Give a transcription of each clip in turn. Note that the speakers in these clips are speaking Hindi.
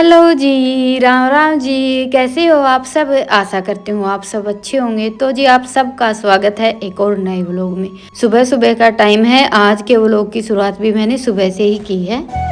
हेलो जी, राम राम जी, कैसे हो आप सब? आशा करती हूँ आप सब अच्छे होंगे। तो जी आप सबका स्वागत है एक और नए व्लॉग में। सुबह सुबह का टाइम है, आज के व्लॉग की शुरुआत भी मैंने सुबह से ही की है।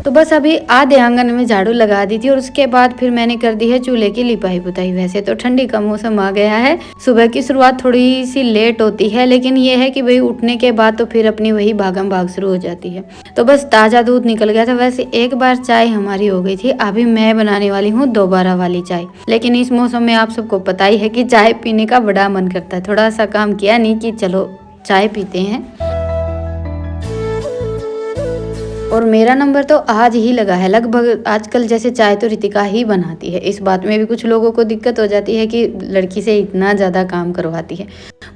तो बस अभी आधे आंगन में झाड़ू लगा दी थी और उसके बाद फिर मैंने कर दी है चूल्हे की लिपाई पुताई। वैसे तो ठंडी का मौसम आ गया है, सुबह की शुरुआत थोड़ी सी लेट होती है, लेकिन ये है कि भाई उठने के बाद तो फिर अपनी वही भागम भाग शुरू हो जाती है। तो बस ताज़ा दूध निकल गया था। वैसे एक बार चाय हमारी हो गई थी, अभी मैं बनाने वाली हूँ दोबारा वाली चाय। लेकिन इस मौसम में आप सबको पता ही है कि चाय पीने का बड़ा मन करता है। थोड़ा सा काम किया नहीं कि चलो चाय पीते हैं। और मेरा नंबर तो आज ही लगा है। लगभग आजकल जैसे चाय तो रितिका ही बनाती है। इस बात में भी कुछ लोगों को दिक्कत हो जाती है कि लड़की से इतना ज़्यादा काम करवाती है,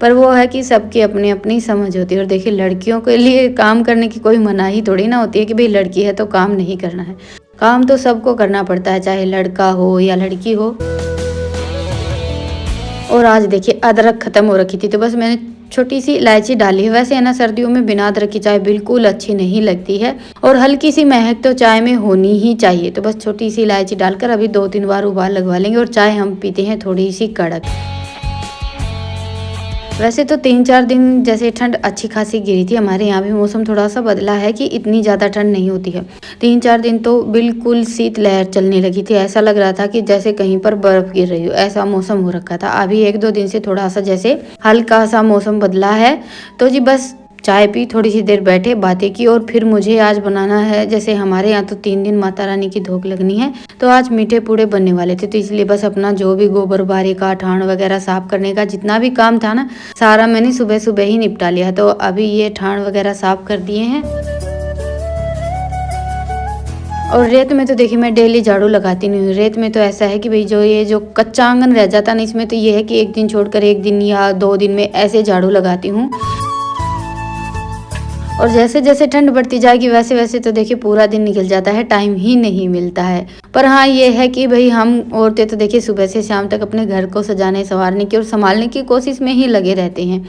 पर वो है कि सबकी अपनी अपनी समझ होती है। और देखिए लड़कियों के लिए काम करने की कोई मनाही थोड़ी ना होती है कि भाई लड़की है तो काम नहीं करना है। काम तो सबको करना पड़ता है, चाहे लड़का हो या लड़की हो। और आज देखिए अदरक ख़त्म हो रखी थी, तो बस मैंने छोटी सी इलायची डाली है। वैसे है ना, सर्दियों में बिना अदरक की चाय बिल्कुल अच्छी नहीं लगती है और हल्की सी महक तो चाय में होनी ही चाहिए। तो बस छोटी सी इलायची डालकर अभी 2-3 बार उबाल लगवा लेंगे और चाय हम पीते हैं थोड़ी सी कड़क। वैसे तो 3-4 दिन जैसे ठंड अच्छी खासी गिरी थी। हमारे यहाँ भी मौसम थोड़ा सा बदला है कि इतनी ज़्यादा ठंड नहीं होती है। 3-4 दिन तो बिल्कुल शीतलहर चलने लगी थी, ऐसा लग रहा था कि जैसे कहीं पर बर्फ़ गिर रही हो, ऐसा मौसम हो रखा था। अभी 1-2 दिन से थोड़ा सा जैसे हल्का सा मौसम बदला है। तो जी बस चाय पी, थोड़ी सी देर बैठे बातें की और फिर मुझे आज बनाना है, जैसे हमारे यहाँ तो 3 दिन माता रानी की धोख लगनी है, तो आज मीठे पूड़े बनने वाले थे। तो इसलिए बस अपना जो भी गोबर बारी का ठाण वगैरह साफ करने का जितना भी काम था ना, सारा मैंने सुबह सुबह ही निपटा लिया। तो अभी ये ठाण वगैरह साफ कर दिए हैं। और रेत में तो देखिए मैं डेली झाड़ू लगाती नहीं हूँ। रेत में तो ऐसा है कि भाई जो कच्चा आंगन रह जाता ना, इसमें तो ये है कि एक दिन छोड़कर एक दिन या 2 दिन में ऐसे झाड़ू लगाती हूँ। और जैसे जैसे ठंड बढ़ती जाएगी वैसे वैसे तो देखिए पूरा दिन निकल जाता है, टाइम ही नहीं मिलता है। पर हाँ ये है कि भाई हम औरतें तो देखिए सुबह से शाम तक अपने घर को सजाने संवारने की और संभालने की कोशिश में ही लगे रहते हैं।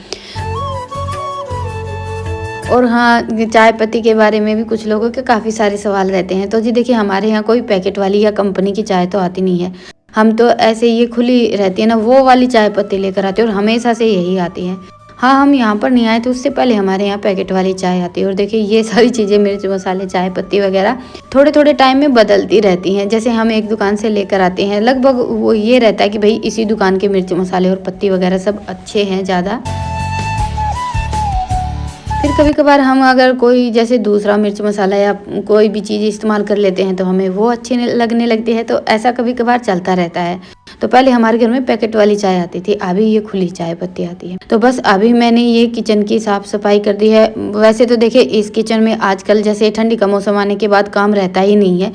और हाँ, चाय पत्ती के बारे में भी कुछ लोगों के काफ़ी सारे सवाल रहते हैं। तो जी देखिए हमारे यहाँ कोई पैकेट वाली या कंपनी की चाय तो आती नहीं है। हम तो ऐसे ये खुली रहती है ना, वो वाली चाय पत्ती लेकर आते हैं और हमेशा से यही आती है। हाँ, हम यहाँ पर नहीं आए तो उससे पहले हमारे यहाँ पैकेट वाली चाय आती है। और देखिए ये सारी चीज़ें, मिर्च मसाले चाय पत्ती वगैरह थोड़े थोड़े टाइम में बदलती रहती हैं। जैसे हम एक दुकान से लेकर आते हैं, लगभग वो ये रहता है कि भाई इसी दुकान के मिर्च मसाले और पत्ती वगैरह सब अच्छे हैं ज़्यादा। फिर कभी कभार हम अगर कोई जैसे दूसरा मिर्च मसाला या कोई भी चीज़ इस्तेमाल कर लेते हैं तो हमें वो अच्छी लगने लगती है, तो ऐसा कभी कभार चलता रहता है। तो पहले हमारे घर में पैकेट वाली चाय आती थी, अभी ये खुली चाय पत्ती आती है। तो बस अभी मैंने ये किचन की साफ सफाई कर दी है। वैसे तो देखिए इस किचन में आजकल जैसे ठंडी का मौसम आने के बाद काम रहता ही नहीं है,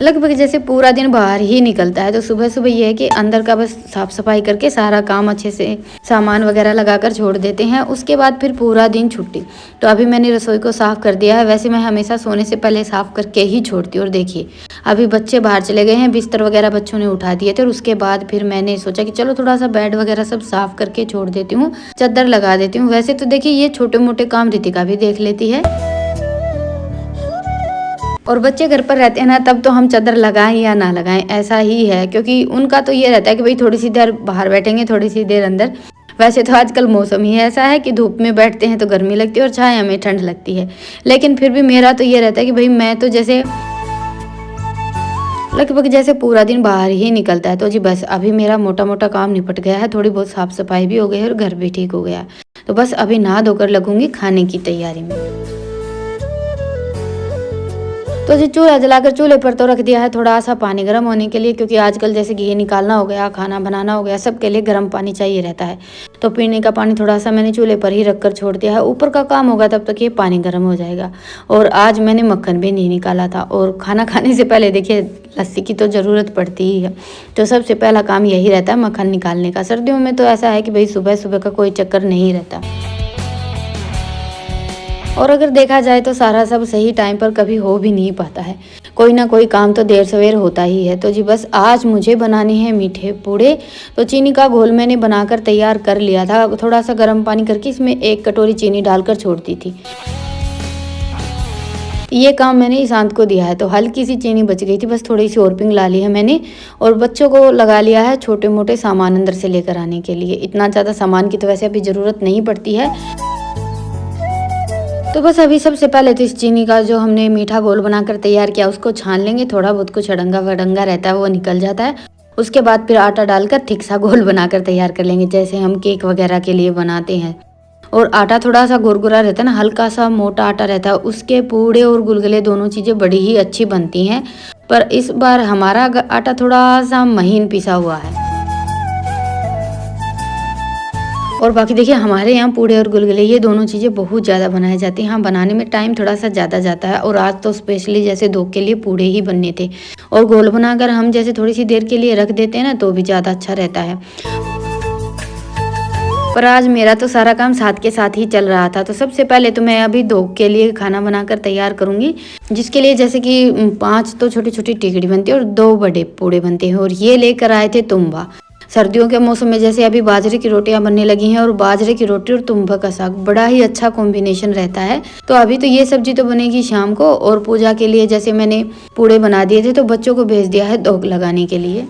लगभग जैसे पूरा दिन बाहर ही निकलता है। तो सुबह सुबह ये है कि अंदर का बस साफ सफाई करके सारा काम अच्छे से सामान वगैरह लगाकर छोड़ देते हैं, उसके बाद फिर पूरा दिन छुट्टी। तो अभी मैंने रसोई को साफ कर दिया है। वैसे मैं हमेशा सोने से पहले साफ करके ही छोड़ती हूँ। और देखिए अभी बच्चे बाहर चले गए हैं, बिस्तर वगैरह बच्चों ने उठा दिए थे और उसके बाद फिर मैंने सोचा कि चलो थोड़ा सा बेड वगैरह सब साफ करके छोड़ देती हूँ, चादर लगा देती हूँ। वैसे तो देखिए ये छोटे मोटे काम रितिका भी देख लेती है, और बच्चे घर पर रहते हैं ना तब तो हम चादर लगाएं या ना लगाएं ऐसा ही है, क्योंकि उनका तो ये रहता है कि भाई थोड़ी सी देर बाहर बैठेंगे, थोड़ी सी देर अंदर। वैसे तो आजकल मौसम ही ऐसा है कि धूप में बैठते हैं तो गर्मी लगती है और छाया में ठंड लगती है। लेकिन फिर भी मेरा तो ये रहता है कि भाई मैं तो जैसे लगभग जैसे पूरा दिन बाहर ही निकलता है। तो जी बस अभी मेरा मोटा मोटा काम निपट गया है, थोड़ी बहुत साफ सफाई भी हो गई है और घर भी ठीक हो गया। तो बस अभी नहा धोकर लगूंगी खाने की तैयारी में। तो जी चूल्हा जलाकर चूल्हे पर तो रख दिया है थोड़ा सा पानी गर्म होने के लिए, क्योंकि आजकल जैसे घी निकालना हो गया, खाना बनाना हो गया, सबके लिए गर्म पानी चाहिए रहता है। तो पीने का पानी थोड़ा सा मैंने चूल्हे पर ही रखकर छोड़ दिया है। ऊपर का काम होगा तब तक ये पानी गर्म हो जाएगा। और आज मैंने मक्खन भी नहीं निकाला था। और खाना खाने से पहले देखिए लस्सी की तो ज़रूरत पड़ती ही है, तो सबसे पहला काम यही रहता है मक्खन निकालने का। सर्दियों में तो ऐसा है कि भाई सुबह सुबह का कोई चक्कर नहीं रहता। और अगर देखा जाए तो सारा सब सही टाइम पर कभी हो भी नहीं पाता है, कोई ना कोई काम तो देर सवेर होता ही है। तो जी बस आज मुझे बनाने हैं मीठे पूड़े। तो चीनी का घोल मैंने बनाकर तैयार कर लिया था, थोड़ा सा गर्म पानी करके इसमें 1 कटोरी चीनी डालकर छोड़ दी थी। ये काम मैंने ईशांत को दिया है। तो हल्की सी चीनी बच गई थी, बस थोड़ी सी और पिंग ला ली है मैंने और बच्चों को लगा लिया है छोटे मोटे सामान अंदर से लेकर आने के लिए। इतना ज़्यादा सामान की तो वैसे अभी ज़रूरत नहीं पड़ती है। तो बस अभी सबसे पहले तो इस चीनी का जो हमने मीठा घोल बनाकर तैयार किया उसको छान लेंगे। थोड़ा बहुत कुछ अड़ंगा वड़ंगा रहता है वो निकल जाता है। उसके बाद फिर आटा डालकर थिक सा घोल बनाकर तैयार कर लेंगे, जैसे हम केक वगैरह के लिए बनाते हैं। और आटा थोड़ा सा गुरगुरा रहता है ना, हल्का सा मोटा आटा रहता है, उसके पूड़े और गुलगुले दोनों चीज़ें बड़ी ही अच्छी बनती हैं। पर इस बार हमारा आटा थोड़ा सा महीन पिसा हुआ है। और बाकी देखिए हमारे यहाँ पूड़े और गुलगुले ये दोनों चीज़ें बहुत ज़्यादा बनाई जाती हैं। हाँ, बनाने में टाइम थोड़ा सा ज़्यादा जाता है और आज तो स्पेशली जैसे दो के लिए पूड़े ही बनने थे। और घोल बनाकर हम जैसे थोड़ी सी देर के लिए रख देते हैं ना तो भी ज़्यादा अच्छा रहता है। पर आज मेरा तो सारा काम साथ के साथ ही चल रहा था। तो सबसे पहले तो मैं अभी दो के लिए खाना बनाकर तैयार करूँगी, जिसके लिए जैसे कि 5 तो छोटी छोटी टिकड़ी बनती है और 2 बड़े पूड़े बनते हैं। और ये लेकर आए थे तुम्बा। सर्दियों के मौसम में जैसे अभी बाजरे की रोटियां बनने लगी हैं और बाजरे की रोटी और तुम्बा का साग बड़ा ही अच्छा कॉम्बिनेशन रहता है। तो अभी तो ये सब्जी तो बनेगी शाम को। और पूजा के लिए जैसे मैंने पूड़े बना दिए थे तो बच्चों को भेज दिया है धोख लगाने के लिए,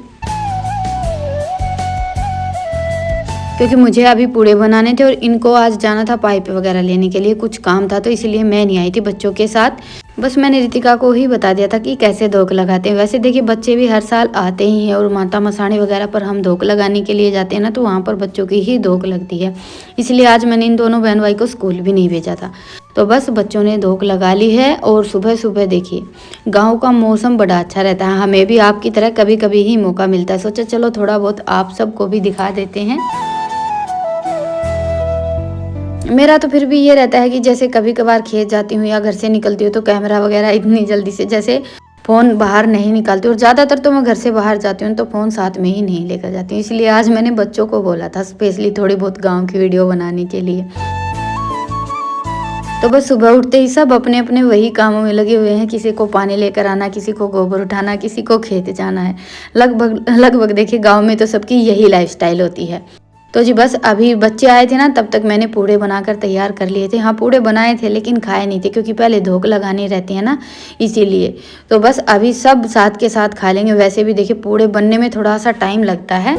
क्योंकि मुझे अभी पूड़े बनाने थे और इनको आज जाना था पाइप वगैरह लेने के लिए, कुछ काम था तो इसलिए मैं नहीं आई थी बच्चों के साथ। बस मैंने रितिका को ही बता दिया था कि कैसे धोख लगाते हैं। वैसे देखिए बच्चे भी हर साल आते ही हैं और माता मसाणी वगैरह पर हम धोख लगाने के लिए जाते हैं ना तो वहाँ पर बच्चों की ही धोख लगती है। इसलिए आज मैंने इन दोनों बहन भाई को स्कूल भी नहीं भेजा था। तो बस बच्चों ने धोख लगा ली है। और सुबह सुबह देखिए गाँव का मौसम बड़ा अच्छा रहता है। हमें भी आपकी तरह कभी कभी ही मौका मिलता है, सोचा चलो थोड़ा बहुत आप सबको भी दिखा देते हैं। मेरा तो फिर भी ये रहता है कि जैसे कभी कभार खेत जाती हूँ या घर से निकलती हूँ तो कैमरा वगैरह इतनी जल्दी से जैसे फ़ोन बाहर नहीं निकालती। और ज़्यादातर तो मैं घर से बाहर जाती हूँ तो फ़ोन साथ में ही नहीं लेकर जाती हूँ। इसलिए आज मैंने बच्चों को बोला था स्पेशली थोड़ी बहुत गांव की वीडियो बनाने के लिए। तो बस सुबह उठते ही सब अपने अपने वही कामों में लगे हुए हैं। किसी को पानी लेकर आना, किसी को गोबर उठाना, किसी को खेत जाना है। लगभग देखिए गाँव में तो सबकी यही लाइफस्टाइल होती है। तो जी बस अभी बच्चे आए थे ना तब तक मैंने पूड़े बनाकर तैयार कर लिए थे। हाँ, पूड़े बनाए थे लेकिन खाए नहीं थे क्योंकि पहले धोख लगानी रहती है ना, इसीलिए। तो बस अभी सब साथ के साथ खा लेंगे। वैसे भी देखिए पूड़े बनने में थोड़ा सा टाइम लगता है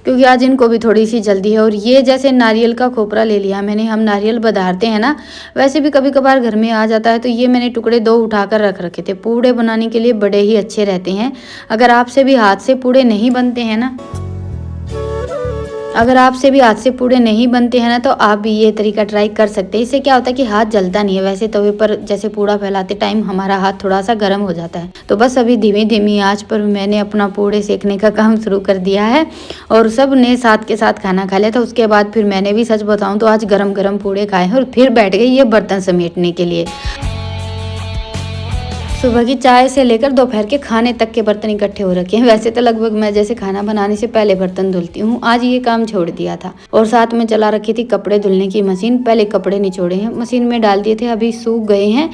क्योंकि आज इनको भी थोड़ी सी जल्दी है। और ये जैसे नारियल का खोपरा ले लिया मैंने, हम नारियल बधारते हैं ना, वैसे भी कभी कभार घर में आ जाता है। तो ये मैंने टुकड़े 2 उठाकर रख रखे थे, पूड़े बनाने के लिए बड़े ही अच्छे रहते हैं। अगर आपसे भी हाथ से पूड़े नहीं बनते हैं ना तो आप भी ये तरीका ट्राई कर सकते हैं। इससे क्या होता है कि हाथ जलता नहीं है। वैसे तवे पर जैसे पूड़ा फैलाते टाइम हमारा हाथ थोड़ा सा गर्म हो जाता है। तो बस अभी धीमी धीमी आंच पर मैंने अपना पूड़े सेकने का काम शुरू कर दिया है और सब ने साथ के साथ खाना खा लिया था। उसके बाद फिर मैंने भी सच बताऊं तो आज गरम गरम पूड़े खाए और फिर बैठ गई ये बर्तन समेटने के लिए। सुबह की चाय से लेकर दोपहर के खाने तक के बर्तन इकट्ठे हो रखे हैं। वैसे तो लगभग मैं जैसे खाना बनाने से पहले बर्तन धुलती हूँ, आज ये काम छोड़ दिया था। और साथ में चला रखी थी कपड़े धुलने की मशीन। पहले कपड़े निचोड़े हैं, मशीन में डाल दिए थे, अभी सूख गए हैं।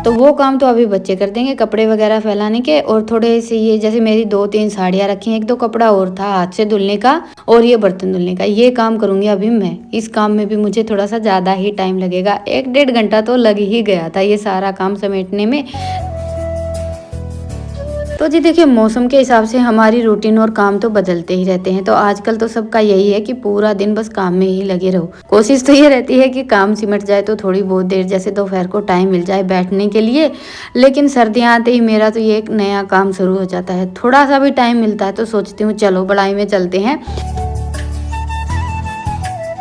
तो वो काम तो अभी बच्चे कर देंगे, कपड़े वगैरह फैलाने के। और थोड़े से ये जैसे मेरी 2-3 साड़ियाँ रखी हैं, 1-2 कपड़ा और था हाथ से धुलने का और ये बर्तन धुलने का। ये काम करूँगी अभी मैं। इस काम में भी मुझे थोड़ा सा ज़्यादा ही टाइम लगेगा, 1-1.5 घंटा तो लग ही गया था ये सारा काम समेटने में। तो जी देखिए मौसम के हिसाब से हमारी रूटीन और काम तो बदलते ही रहते हैं। तो आजकल तो सबका यही है कि पूरा दिन बस काम में ही लगे रहो। कोशिश तो ये रहती है कि काम सिमट जाए तो थोड़ी बहुत देर जैसे दोपहर को टाइम मिल जाए बैठने के लिए। लेकिन सर्दियाँ आते ही मेरा तो ये एक नया काम शुरू हो जाता है। थोड़ा सा भी टाइम मिलता है तो सोचती हूँ चलो बढ़ाई में चलते हैं।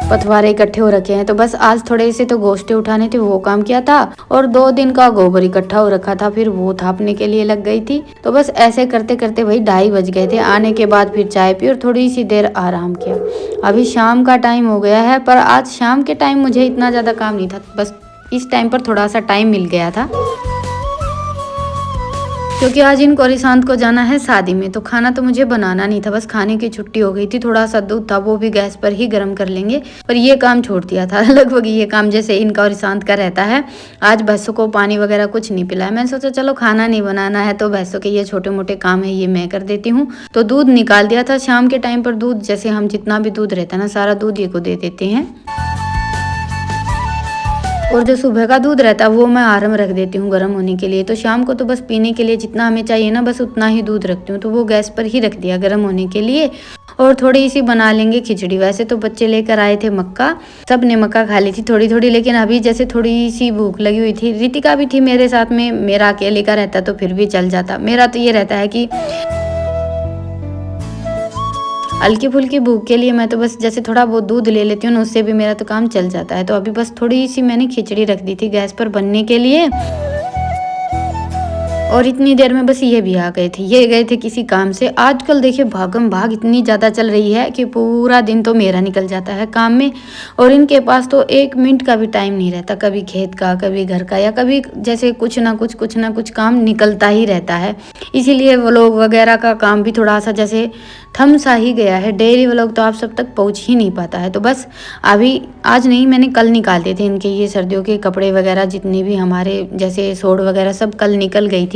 पथवारे इकट्ठे हो रखे हैं तो बस आज थोड़े से तो गोश्ते उठाने थे, वो काम किया था। और 2 दिन का गोबर इकट्ठा हो रखा था, फिर वो थापने के लिए लग गई थी। तो बस ऐसे करते करते वही 2:30 बज गए थे। आने के बाद फिर चाय पी और थोड़ी सी देर आराम किया। अभी शाम का टाइम हो गया है, पर आज शाम के टाइम मुझे इतना ज़्यादा काम नहीं था, बस इस टाइम पर थोड़ा सा टाइम मिल गया था क्योंकि आज इनको और ईशांत को जाना है शादी में। तो खाना तो मुझे बनाना नहीं था, बस खाने की छुट्टी हो गई थी। थोड़ा सा दूध था वो भी गैस पर ही गर्म कर लेंगे, पर ये काम छोड़ दिया था। लगभग ये काम जैसे इनका और ईशांत का रहता है। आज भैंसों को पानी वगैरह कुछ नहीं पिलाया। मैंने सोचा चलो खाना नहीं बनाना है तो भैंसों के ये छोटे मोटे काम है ये मैं कर देती हूँ। तो दूध निकाल दिया था शाम के टाइम पर। दूध जैसे हम जितना भी दूध रहता है ना सारा दूध ये को दे देते हैं। और जो सुबह का दूध रहता है वो मैं आरम रख देती हूँ गर्म होने के लिए। तो शाम को तो बस पीने के लिए जितना हमें चाहिए ना बस उतना ही दूध रखती हूँ। तो वो गैस पर ही रख दिया गर्म होने के लिए। और थोड़ी सी बना लेंगे खिचड़ी। वैसे तो बच्चे लेकर आए थे मक्का, सब ने मक्का खा ली थी थोड़ी थोड़ी, लेकिन अभी जैसे थोड़ी सी भूख लगी हुई थी। रितिका भी थी मेरे साथ में, मेरा अकेले का रहता तो फिर भी चल जाता। मेरा तो ये रहता है कि हल्की फुल्की भूख के लिए मैं तो बस जैसे थोड़ा बहुत दूध ले लेती हूँ ना, उससे भी मेरा तो काम चल जाता है। तो अभी बस थोड़ी सी मैंने खिचड़ी रख दी थी गैस पर बनने के लिए। और इतनी देर में बस ये भी आ गए थे, ये गए थे किसी काम से। आजकल देखिए भागम भाग इतनी ज़्यादा चल रही है कि पूरा दिन तो मेरा निकल जाता है काम में, और इनके पास तो 1 मिनट का भी टाइम नहीं रहता। कभी खेत का, कभी घर का, या कभी जैसे कुछ ना कुछ काम निकलता ही रहता है। इसीलिए व्लॉग वगैरह का काम भी थोड़ा सा जैसे थम सा ही गया है। डेली व्लॉग तो आप सब तक पहुंच ही नहीं पाता है। तो बस अभी आज नहीं, मैंने कल निकाल दिए थे इनके ये सर्दियों के कपड़े वगैरह, जितने भी हमारे जैसे सोड़ वगैरह सब कल निकल गई थी।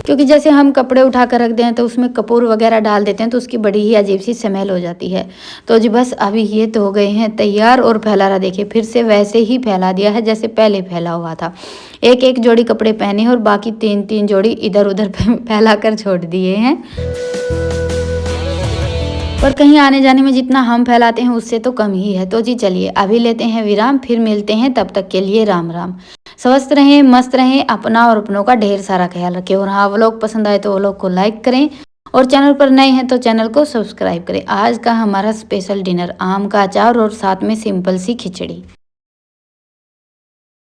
क्योंकि जैसे हम कपड़े उठा कर रख दें तो उसमें कपूर वगैरह डाल देते हैं तो उसकी बड़ी ही अजीब सी स्मेल हो जाती है। तो जी बस अभी ये तो हो गए हैं तैयार। और फैला रहा देखिए फिर से वैसे ही फैला दिया है जैसे पहले फैला हुआ था। एक एक जोड़ी कपड़े पहने और बाकी 3 3 जोड़ी इधर उधर फैला कर छोड़ दिए हैं। पर कहीं आने जाने में जितना हम फैलाते हैं उससे तो कम ही है। तो जी चलिए अभी लेते हैं विराम, फिर मिलते हैं, तब तक के लिए राम राम। स्वस्थ रहें, मस्त रहें, अपना और अपनों का ढेर सारा ख्याल रखें। और हाँ, व्लॉग पसंद आए तो व्लॉग को लाइक करें, और चैनल पर नए हैं तो चैनल को सब्सक्राइब करें। आज का हमारा स्पेशल डिनर आम का अचार और साथ में सिंपल सी खिचड़ी।